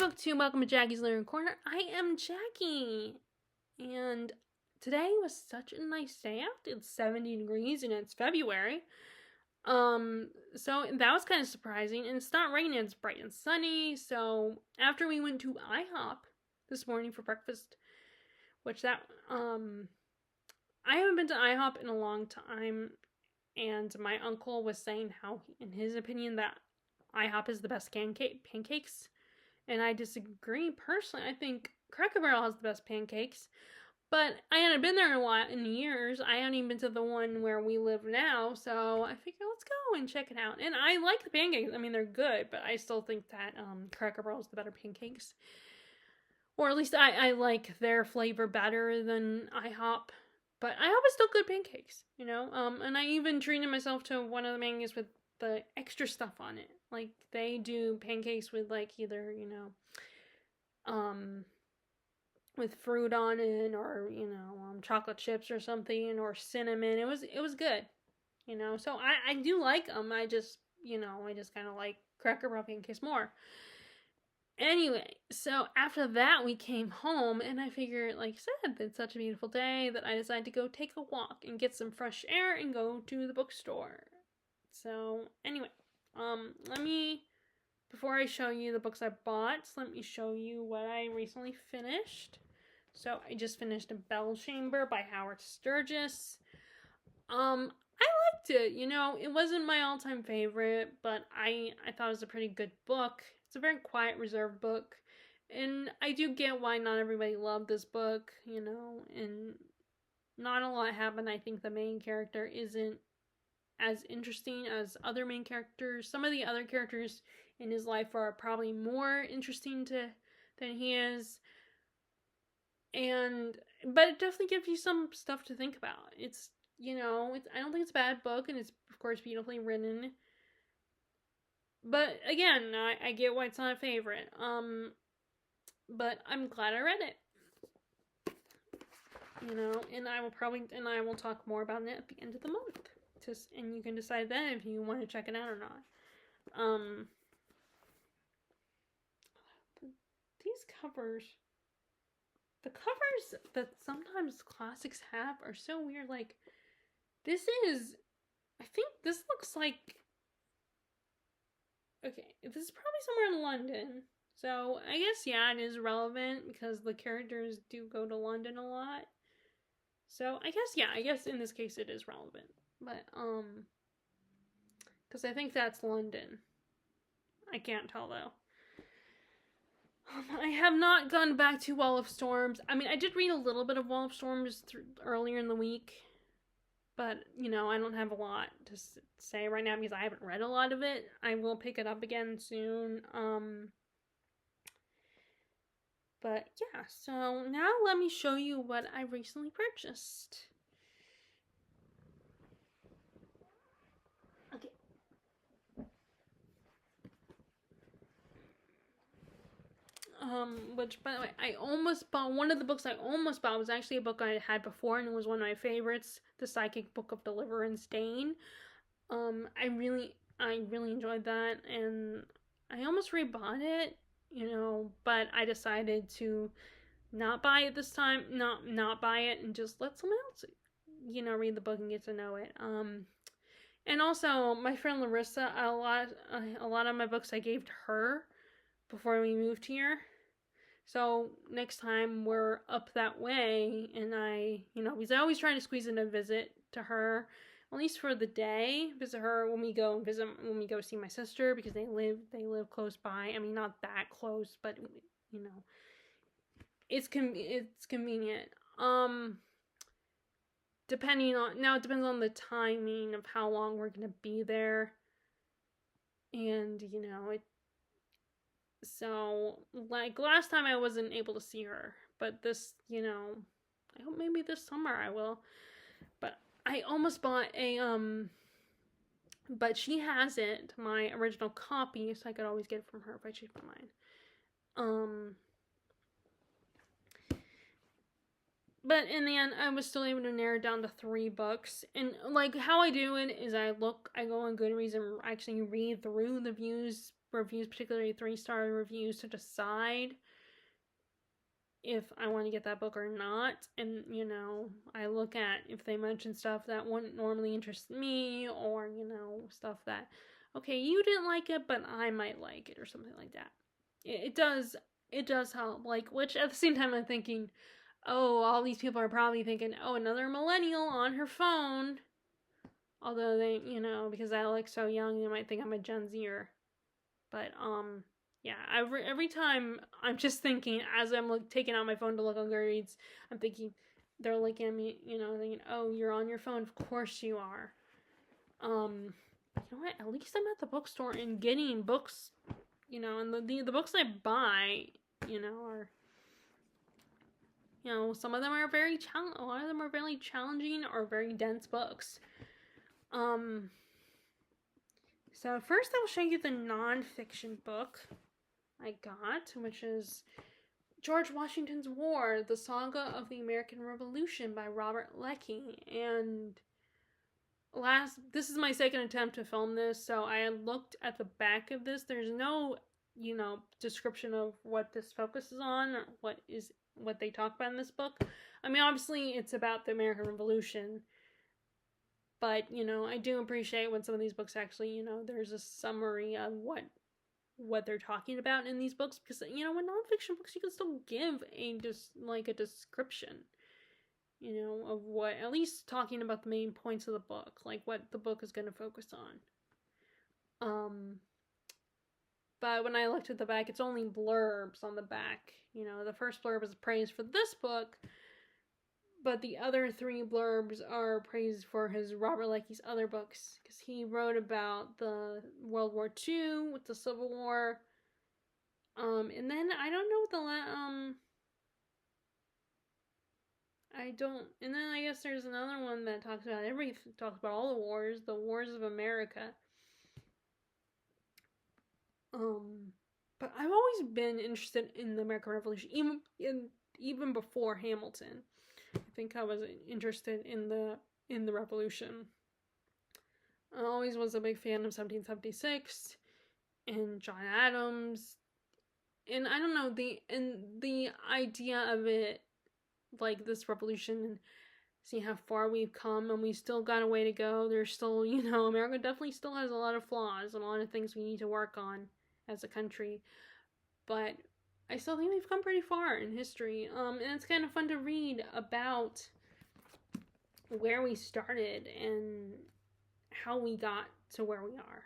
Welcome to Jackie's Living Corner. I am Jackie, and today was such a nice day out. It's 70 degrees and it's February. So that was kind of surprising, and it's not raining, it's bright and sunny. So after we went to IHOP this morning for breakfast, I haven't been to IHOP in a long time, and my uncle was saying how, in his opinion, that IHOP is the best pancakes. And I disagree personally. I think Cracker Barrel has the best pancakes. But I hadn't been there in years. I hadn't even been to the one where we live now. So I figured, let's go and check it out. And I like the pancakes. I mean, they're good. But I still think that Cracker Barrel is the better pancakes. Or at least I like their flavor better than IHOP. But IHOP is still good pancakes, you know? And I even treated myself to one of the pancakes with the extra stuff on it. Like, they do pancakes with, like, either, with fruit on it, or, chocolate chips or something, or cinnamon. It was good, So I do like them. I just kind of like Cracker Barrel pancakes more. Anyway, so after that, we came home, and I figured, like I said, it's such a beautiful day that I decided to go take a walk and get some fresh air and go to the bookstore. So, anyway, before I show you the books I bought, let me show you what I recently finished. So, I just finished Bellchamber by Howard Sturgis. I liked it, it wasn't my all-time favorite, but I thought it was a pretty good book. It's a very quiet, reserved book, and I do get why not everybody loved this book, and not a lot happened. I think the main character isn't as interesting as other main characters. Some of the other characters in his life are probably more interesting than he is. But it definitely gives you some stuff to think about. It's, I don't think it's a bad book, and it's, of course, beautifully written. But again, I get why it's not a favorite. But I'm glad I read it. And I will talk more about it at the end of the month. And you can decide then if you want to check it out or not. These covers, the covers that sometimes classics have are so weird. Like, I think this looks like, okay, this is probably somewhere in London. So I guess, yeah, it is relevant because the characters do go to London a lot. So I guess in this case it is relevant. But, because I think that's London. I can't tell, though. I have not gone back to Wall of Storms. I mean, I did read a little bit of Wall of Storms earlier in the week. But, I don't have a lot to say right now because I haven't read a lot of it. I will pick it up again soon. But, yeah. So, now let me show you what I recently purchased. Which, by the way, I almost bought, one of the books I almost bought was actually a book I had before, and it was one of my favorites, The Psychic Book of Deliverance, Dane. I really enjoyed that, and I almost rebought it, but I decided to not buy it this time, not buy it, and just let someone else, read the book and get to know it. And also, my friend Larissa, a lot of my books I gave to her before we moved here. So next time we're up that way, and because I always try to squeeze in a visit to her, at least for the day, visit her when we go see my sister, because they live close by. I mean, not that close, but it's convenient. It depends on the timing of how long we're gonna be there, and so, like, last time I wasn't able to see her, but this, I hope maybe this summer I will. But I almost bought but she hasn't, my original copy, so I could always get it from her if I changed my mind. but in the end, I was still able to narrow it down to 3 books. And like how I do it is I go on Goodreads and actually read through the reviews, particularly 3-star reviews, to decide if I want to get that book or not. And, you know, I look at if they mention stuff that wouldn't normally interest me, or, you know, stuff that, okay, you didn't like it, but I might like it, or something like that. It does help. Like, which at the same time I'm thinking, oh, all these people are probably thinking, oh, another millennial on her phone. Although they, you know, because I look so young, they might think I'm a Gen Zer. But, yeah, every time I'm just thinking, as I'm taking out my phone to look on Goodreads, I'm thinking, they're looking at me, you know, thinking, oh, you're on your phone. Of course you are. You know what? At least I'm at the bookstore and getting books, you know, and the books I buy, you know, are, you know, some of them are a lot of them are very challenging or very dense books. So first I will show you the nonfiction book I got, which is George Washington's War, The Saga of the American Revolution by Robert Leckie. And this is my second attempt to film this, so I looked at the back of this. There's no, you know, description of what this focuses on, or what they talk about in this book. I mean, obviously it's about the American Revolution, but, you know, I do appreciate when some of these books actually, you know, there's a summary of what they're talking about in these books, because, you know, with nonfiction books you can still give a description, you know, of what, at least talking about the main points of the book, like what the book is going to focus on. But when I looked at the back, it's only blurbs on the back. You know, the first blurb is praise for this book, but the other 3 blurbs are praise for his Robert Leckie's other books, because he wrote about the World War II with the Civil War. And then I don't know what and then I guess there's another one that talks about all the wars, the wars of America. But I've always been interested in the American Revolution, even before Hamilton. I think I was interested in the Revolution. I always was a big fan of 1776 and John Adams, and I don't know, the idea of it, like this revolution, and see how far we've come, and we still got a way to go. There's still, you know, America definitely still has a lot of flaws and a lot of things we need to work on as a country, but I still think we've come pretty far in history. And it's kind of fun to read about where we started and how we got to where we are.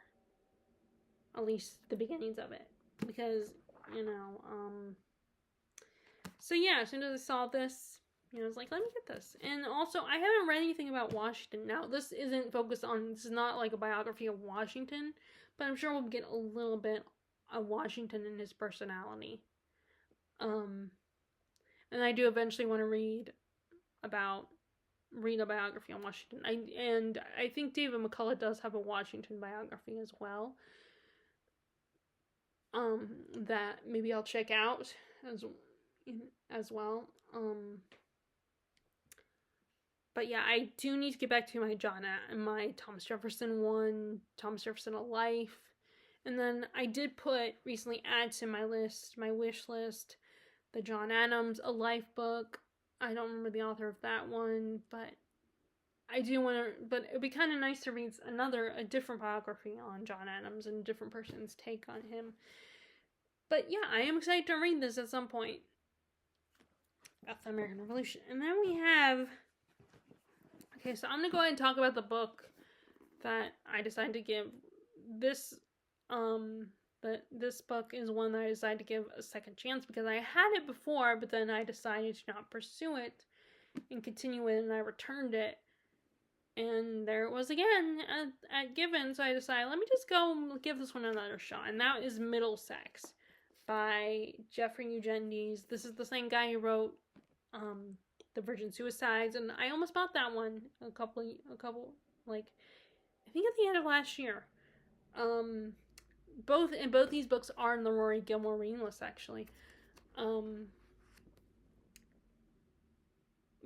At least the beginnings of it. Because, you know, so yeah, as soon as I saw this, you know, I was like, let me get this. And also, I haven't read anything about Washington. Now, this is not like a biography of Washington, but I'm sure we'll get a little bit of Washington and his personality. And I do eventually want to read a biography on Washington. I think David McCullough does have a Washington biography as well. That maybe I'll check out as well. But yeah, I do need to get back to my Thomas Jefferson one, Thomas Jefferson A Life. And then I did recently add to my wish list, the John Adams A Life book. I don't remember the author of that one, but I do want to, but it'd be kind of nice to read a different biography on John Adams and a different person's take on him. But yeah, I am excited to read this at some point. About the American Revolution. And then we have, okay, so I'm going to go ahead and talk about the book that I decided to give. This book is one that I decided to give a second chance, because I had it before, but then I decided to not pursue it and continue it, and I returned it. And there it was again at Given, so I decided, let me just go give this one another shot. And that is Middlesex by Jeffrey Eugenides. This is the same guy who wrote The Virgin Suicides, and I almost bought that one a couple, like, I think at the end of last year. Both these books are in the Rory Gilmore reading list, actually.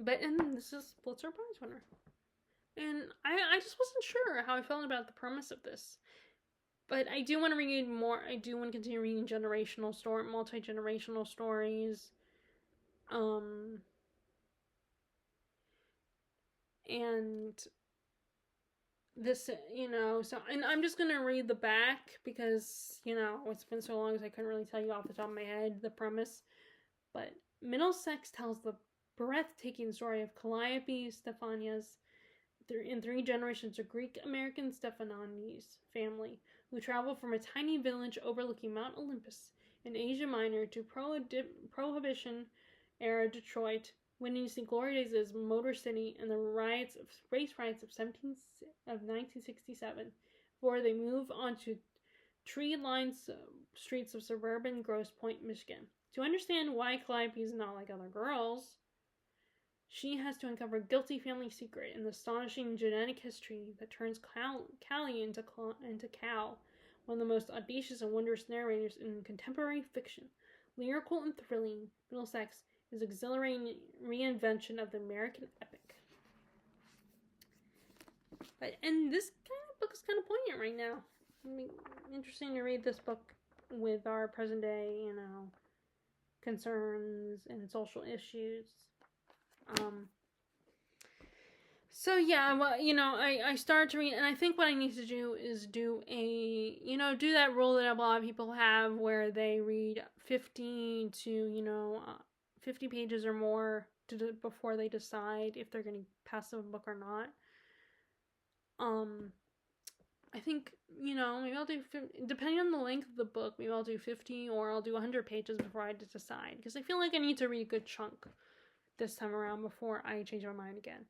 and this is Pulitzer Prize winner. And I just wasn't sure how I felt about the premise of this. But I do want to read more. I do want to continue reading multi-generational stories. And this, so, and I'm just gonna read the back because, it's been so long, so I couldn't really tell you off the top of my head the premise. But Middlesex tells the breathtaking story of Calliope Stephanias in 3 generations of Greek-American Stephanides family who traveled from a tiny village overlooking Mount Olympus in Asia Minor to Prohibition-era Detroit, witnessing glory days as Motor City and the race riots of 1967, before they move on to tree-lined streets of suburban Grosse Pointe, Michigan. To understand why Calliope is not like other girls, she has to uncover a guilty family secret and the astonishing genetic history that turns Callie into Cal, one of the most audacious and wondrous narrators in contemporary fiction. Lyrical and thrilling, Middlesex is an exhilarating reinvention of the American epic. And this kind of book is kind of poignant right now. I mean, interesting to read this book with our present day, concerns and social issues. So yeah, well, I started to read, and I think what I need to do is do that rule that a lot of people have where they read 50 to, 50 pages or more before they decide if they're going to pass a book or not. I think, maybe I'll do, depending on the length of the book, maybe I'll do 50 or I'll do 100 pages before I decide, because I feel like I need to read a good chunk this time around before I change my mind again.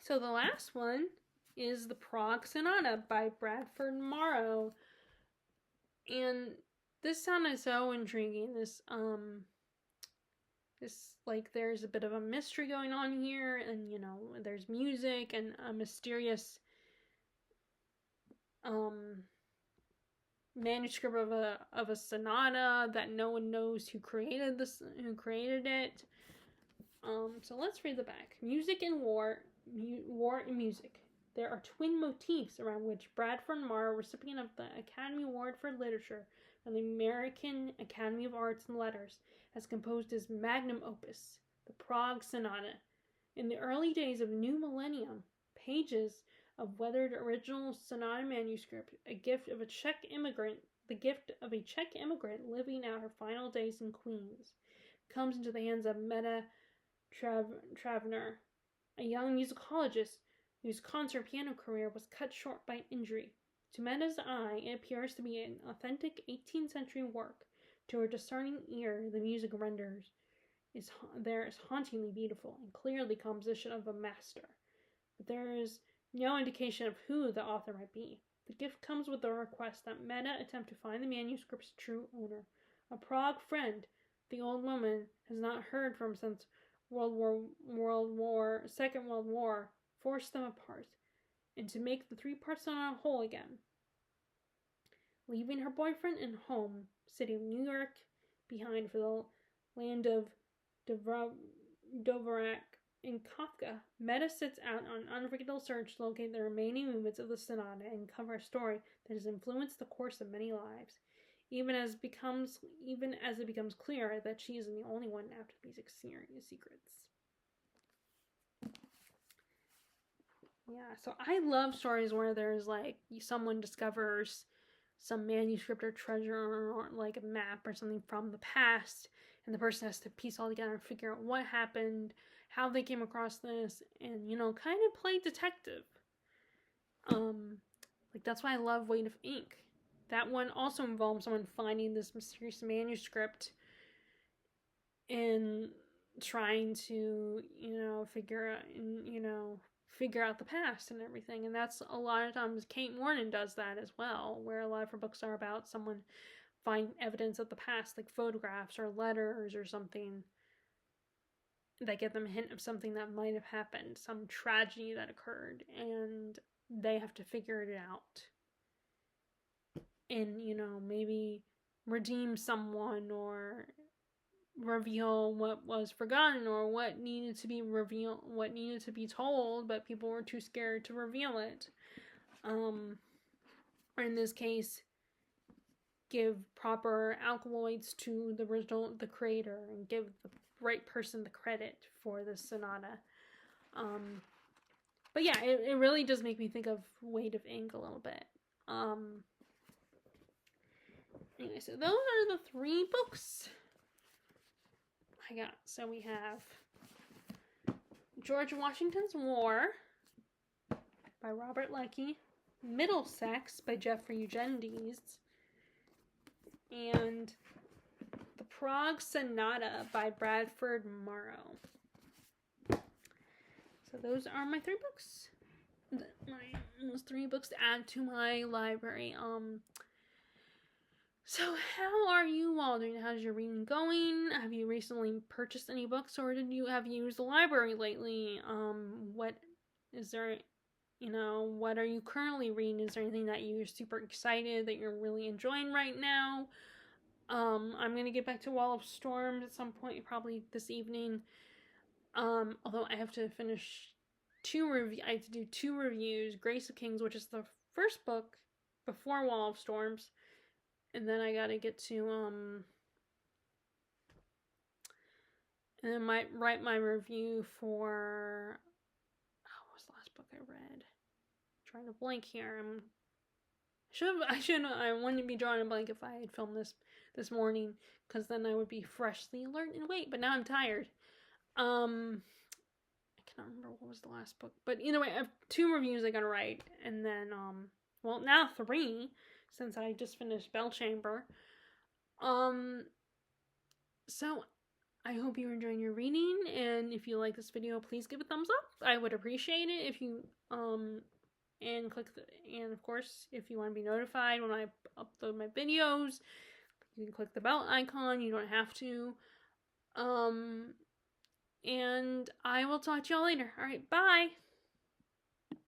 So the last one is the Prague Sonata by Bradford Morrow. And this sounded so intriguing. This like, there's a bit of a mystery going on here, and there's music and a mysterious manuscript of a sonata that no one knows who created it. So let's read the back. Music and war and music. There are twin motifs around which Bradford Morrow, recipient of the Academy Award for Literature from the American Academy of Arts and Letters, has composed his magnum opus, the Prague Sonata. In the early days of New Millennium, pages of weathered original sonata manuscript, the gift of a Czech immigrant living out her final days in Queens, comes into the hands of Meta Travner, a young musicologist whose concert piano career was cut short by an injury. To Meta's eye, it appears to be an authentic 18th century work. To her discerning ear, the music renders is hauntingly beautiful and clearly composition of a master. But there is no indication of who the author might be. The gift comes with a request that Meta attempt to find the manuscript's true owner. A Prague friend the old woman has not heard from since Second World War forced them apart, and to make the 3 parts sonata whole again. Leaving her boyfriend and home city of New York behind for the land of Dvorak and Kafka, Meta sets out on an unforgettable search to locate the remaining movements of the sonata and cover a story that has influenced the course of many lives, even as it becomes clear that she isn't the only one after music secrets. Yeah, so I love stories where there's like someone discovers some manuscript or treasure or like a map or something from the past, and the person has to piece all together and figure out what happened, how they came across this, and kind of play detective. Like, that's why I love Weight of Ink. That one also involves someone finding this mysterious manuscript and trying to figure out the past and everything. And that's a lot of times Kate Morton does that as well, where a lot of her books are about someone finding evidence of the past, like photographs or letters or something that give them a hint of something that might have happened, some tragedy that occurred, and they have to figure it out and maybe redeem someone or reveal what was forgotten or what needed to be revealed, what needed to be told, but people were too scared to reveal it. Or in this case, give proper alkaloids to the creator, and give the right person the credit for the sonata. But yeah, it really does make me think of Weight of Ink a little bit. Anyway, so those are the 3 books I got. So we have George Washington's War by Robert Leckie, Middlesex by Jeffrey Eugenides, and The Prague Sonata by Bradford Morrow. So those are my 3 books. Those 3 books to add to my library. So how are you all doing? How's your reading going? Have you recently purchased any books, or have you used the library lately? What is there, what are you currently reading? Is there anything that you're super excited that you're really enjoying right now? I'm going to get back to Wall of Storms at some point, probably this evening. Although I have to finish I have to do 2 reviews. Grace of Kings, which is the first book before Wall of Storms. And then I gotta get to, and then might write my review for, what was the last book I read? I'm trying to blank here. I wouldn't be drawing a blank if I had filmed this morning, because then I would be freshly alert and awake, but now I'm tired. I cannot remember what was the last book, but either way, I have 2 reviews I gotta write, and then, well, now 3, since I just finished Bellchamber. So I hope you're enjoying your reading, and if you like this video, please give a thumbs up. I would appreciate it if you, and of course, if you want to be notified when I upload my videos, you can click the bell icon. You don't have to. And I will talk to y'all later. All right, bye.